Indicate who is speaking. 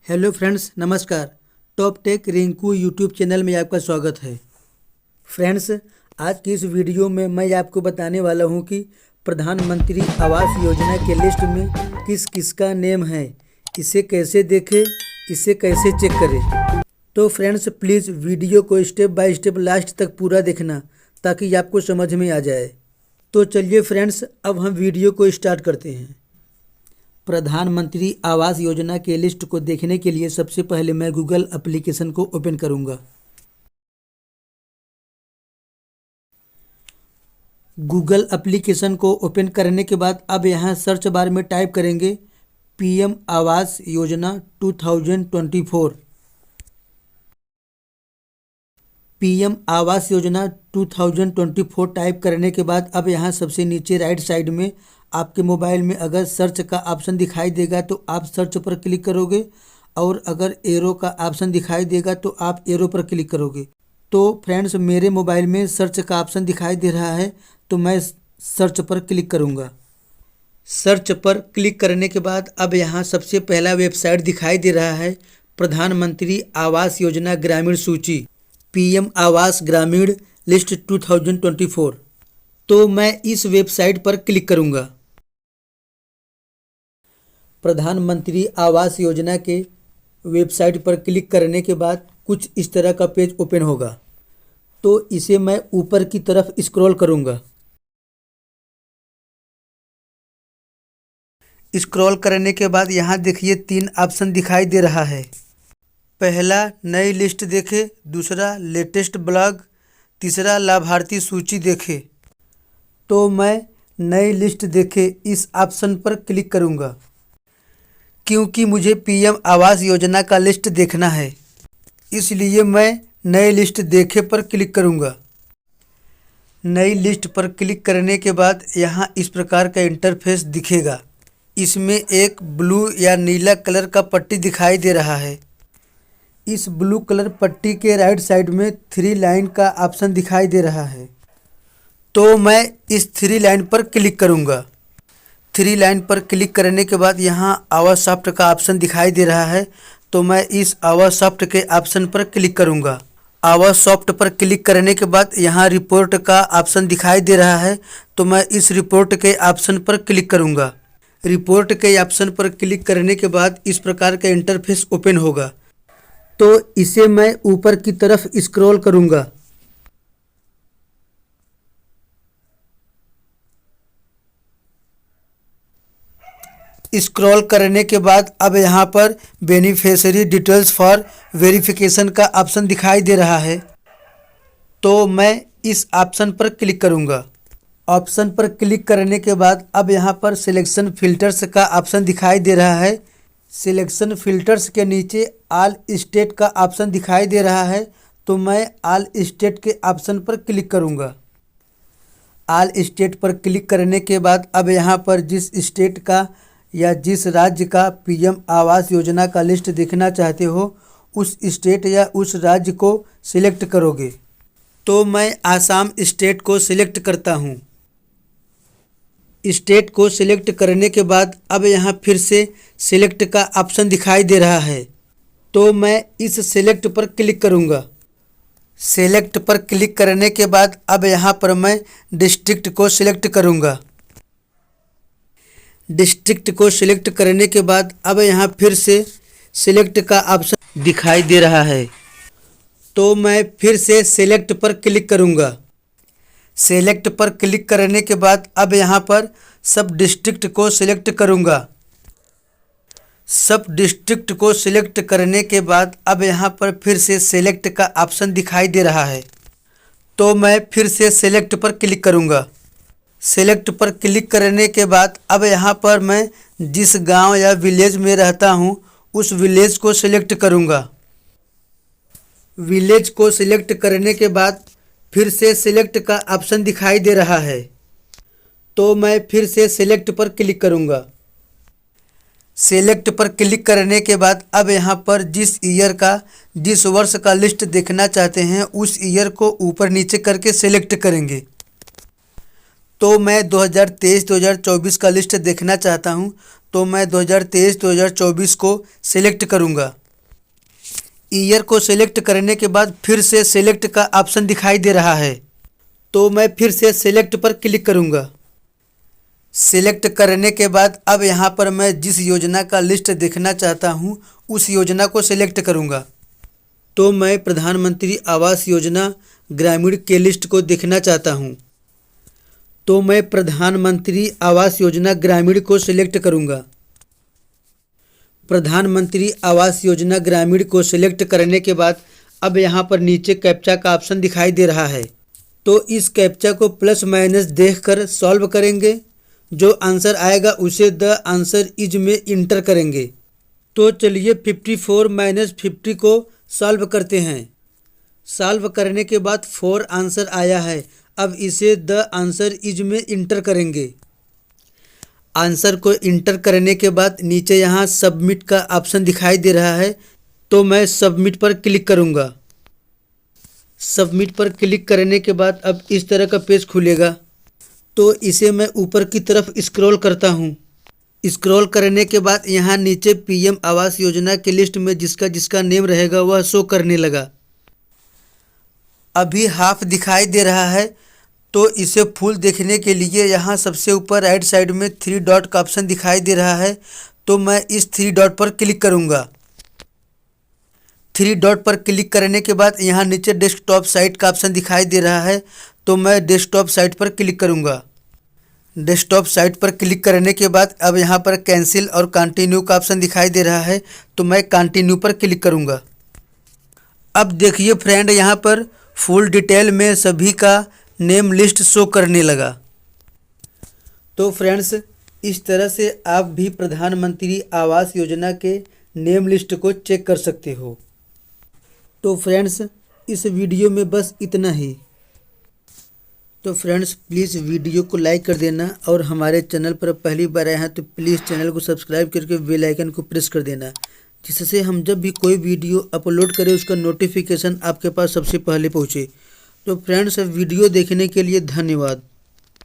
Speaker 1: Hello friends, नमस्कार। Top tech Rinku YouTube channel में आपका स्वागत है। फ्रेंड्स, आज की इस वीडियो में मैं आपको बताने वाला हूं कि प्रधानमंत्री आवास योजना के लिस्ट में किस किस का नेम है, इसे कैसे देखें, इसे कैसे चेक करें। तो फ्रेंड्स, प्लीज़ वीडियो को स्टेप बाय स्टेप लास्ट तक पूरा देखना ताकि आपको समझ में आ जाए। तो चलिए फ्रेंड्स, अब हम वीडियो को स्टार्ट करते हैं। प्रधानमंत्री आवास योजना के लिस्ट को देखने के लिए सबसे पहले मैं गूगल एप्लीकेशन को ओपन करूंगा। गूगल एप्लीकेशन को ओपन करने के बाद अब यहां सर्च बार में टाइप करेंगे PM Awas Yojana 2024। PM Awas Yojana 2024 type करने के बाद अब यहाँ सबसे नीचे राइट साइड में आपके मोबाइल में अगर सर्च का ऑप्शन दिखाई देगा तो आप सर्च पर क्लिक करोगे, और अगर एरो का ऑप्शन दिखाई देगा तो आप एरो पर क्लिक करोगे। तो फ्रेंड्स, मेरे मोबाइल में सर्च का ऑप्शन दिखाई दे रहा है तो मैं सर्च पर क्लिक करूँगा। सर्च पर क्लिक करने के बाद अब यहाँ सबसे पहला वेबसाइट दिखाई दे रहा है प्रधानमंत्री आवास योजना ग्रामीण सूची, पीएम आवास ग्रामीण लिस्ट 2024। तो मैं इस वेबसाइट पर क्लिक करूंगा। प्रधानमंत्री आवास योजना के वेबसाइट पर क्लिक करने के बाद कुछ इस तरह का पेज ओपन होगा। तो इसे मैं ऊपर की तरफ स्क्रॉल करूंगा। स्क्रॉल करने के बाद यहाँ देखिए 3 ऑप्शन दिखाई दे रहा है। पहला नई लिस्ट देखे, दूसरा लेटेस्ट ब्लॉग, तीसरा लाभार्थी सूची देखे। तो मैं नई लिस्ट देखे इस ऑप्शन पर क्लिक करूंगा, क्योंकि मुझे पीएम आवास योजना का लिस्ट देखना है, इसलिए मैं नई लिस्ट देखे पर क्लिक करूंगा। नई लिस्ट पर क्लिक करने के बाद यहाँ इस प्रकार का इंटरफेस दिखेगा। इसमें एक ब्लू या नीला कलर का पट्टी दिखाई दे रहा है। इस ब्लू कलर पट्टी के राइट साइड में 3 लाइन का ऑप्शन दिखाई दे रहा है। तो मैं इस 3 लाइन पर क्लिक करूंगा। 3 लाइन पर क्लिक करने के बाद यहाँ आवास सॉफ्ट का ऑप्शन दिखाई दे रहा है। तो मैं इस आवास सॉफ्ट के ऑप्शन पर क्लिक करूंगा। आवास सॉफ्ट पर क्लिक करने के बाद यहाँ रिपोर्ट का ऑप्शन दिखाई दे रहा है। तो मैं इस रिपोर्ट के ऑप्शन पर क्लिक करूंगा। रिपोर्ट के ऑप्शन पर क्लिक करने के बाद इस प्रकार का इंटरफेस ओपन होगा। तो इसे मैं ऊपर की तरफ स्क्रॉल करूंगा। स्क्रॉल करने के बाद अब यहाँ पर बेनिफिशियरी डिटेल्स फॉर वेरिफिकेशन का ऑप्शन दिखाई दे रहा है। तो मैं इस ऑप्शन पर क्लिक करूँगा। ऑप्शन पर क्लिक करने के बाद अब यहाँ पर सिलेक्शन फिल्टर्स का ऑप्शन दिखाई दे रहा है। सिलेक्शन फिल्टर्स के नीचे ऑल स्टेट का ऑप्शन दिखाई दे रहा है। तो मैं ऑल स्टेट के ऑप्शन पर क्लिक करूँगा। ऑल स्टेट पर क्लिक करने के बाद अब यहाँ पर जिस स्टेट का या जिस राज्य का पीएम आवास योजना का लिस्ट देखना चाहते हो, उस स्टेट या उस राज्य को सिलेक्ट करोगे। तो मैं आसाम स्टेट को सिलेक्ट करता हूँ। स्टेट को सिलेक्ट करने के बाद अब यहाँ फिर से सिलेक्ट का ऑप्शन दिखाई दे रहा है। तो मैं इस सिलेक्ट पर क्लिक करूँगा। सिलेक्ट पर क्लिक करने के बाद अब यहाँ पर मैं डिस्ट्रिक्ट को सिलेक्ट करूँगा। डिस्ट्रिक्ट को सिलेक्ट करने के बाद अब यहाँ फिर से सिलेक्ट का ऑप्शन दिखाई दे रहा है। तो मैं फिर से सिलेक्ट पर क्लिक करूँगा। सिलेक्ट पर क्लिक करने के बाद अब यहाँ पर सब डिस्ट्रिक्ट को सिलेक्ट करूँगा। सब डिस्ट्रिक्ट को सिलेक्ट करने के बाद अब यहाँ पर फिर से सिलेक्ट का ऑप्शन दिखाई दे रहा है। तो मैं फिर से सिलेक्ट पर क्लिक करूँगा। सिलेक्ट पर क्लिक करने के बाद अब यहाँ पर मैं जिस गांव या विलेज में रहता हूँ उस विलेज को सिलेक्ट करूँगा। विलेज को सिलेक्ट करने के बाद फिर से सिलेक्ट का ऑप्शन दिखाई दे रहा है। तो मैं फिर से सिलेक्ट पर क्लिक करूँगा। सिलेक्ट पर क्लिक करने के बाद अब यहाँ पर जिस ईयर का, जिस वर्ष का लिस्ट देखना चाहते हैं उस ईयर को ऊपर नीचे करके सिलेक्ट करेंगे। तो मैं 2023-2024 का लिस्ट देखना चाहता हूं, तो मैं 2023-2024 को सिलेक्ट करूंगा। ईयर को सेलेक्ट करने के बाद फिर से सेलेक्ट का ऑप्शन दिखाई दे रहा है, तो मैं फिर से सेलेक्ट पर क्लिक करूंगा। सेलेक्ट करने के बाद अब यहाँ पर मैं जिस योजना का लिस्ट देखना चाहता हूँ उस योजना को सेलेक्ट करूँगा। तो मैं प्रधानमंत्री आवास योजना ग्रामीण के लिस्ट को देखना चाहता हूँ, तो मैं प्रधानमंत्री आवास योजना ग्रामीण को सेलेक्ट करूँगा। प्रधानमंत्री आवास योजना ग्रामीण को सेलेक्ट करने के बाद अब यहाँ पर नीचे कैप्चा का ऑप्शन दिखाई दे रहा है, तो इस कैप्चा को प्लस माइनस देखकर सॉल्व करेंगे। जो आंसर आएगा उसे द आंसर इज में इंटर करेंगे। तो चलिए 54 माइनस 50 को सॉल्व करते हैं। सॉल्व करने के बाद 4 आंसर आया है, अब इसे द आंसर इज में इंटर करेंगे। आंसर को इंटर करने के बाद नीचे यहाँ सबमिट का ऑप्शन दिखाई दे रहा है, तो मैं सबमिट पर क्लिक करूँगा। सबमिट पर क्लिक करने के बाद अब इस तरह का पेज खुलेगा, तो इसे मैं ऊपर की तरफ स्क्रॉल करता हूँ। स्क्रॉल करने के बाद यहाँ नीचे पीएम आवास योजना की लिस्ट में जिसका जिसका नेम रहेगा वह शो करने लगा। अभी हाफ दिखाई दे रहा है, तो इसे फुल देखने के लिए यहाँ सबसे ऊपर राइट साइड में 3 डॉट का ऑप्शन दिखाई दे रहा है, तो मैं इस 3 डॉट पर क्लिक करूँगा। 3 डॉट पर क्लिक करने के बाद यहाँ नीचे डेस्कटॉप साइट का ऑप्शन दिखाई दे रहा है, तो मैं डेस्कटॉप साइट पर क्लिक करूँगा। डेस्कटॉप साइट पर क्लिक करने के बाद अब यहाँ पर कैंसिल और कंटिन्यू का ऑप्शन दिखाई दे रहा है, तो मैं कंटिन्यू पर क्लिक करूँगा। अब देखिए फ्रेंड, यहाँ पर फुल डिटेल में सभी का नेम लिस्ट शो करने लगा। तो फ्रेंड्स, इस तरह से आप भी प्रधानमंत्री आवास योजना के नेम लिस्ट को चेक कर सकते हो। तो फ्रेंड्स, इस वीडियो में बस इतना ही। तो फ्रेंड्स, प्लीज़ वीडियो को लाइक कर देना और हमारे चैनल पर पहली बार आए हैं तो प्लीज़ चैनल को सब्सक्राइब करके बेल आइकन को प्रेस कर देना, जिससे हम जब भी कोई वीडियो अपलोड करें उसका नोटिफिकेशन आपके पास सबसे पहले पहुँचे। तो फ्रेंड्स, वीडियो देखने के लिए धन्यवाद।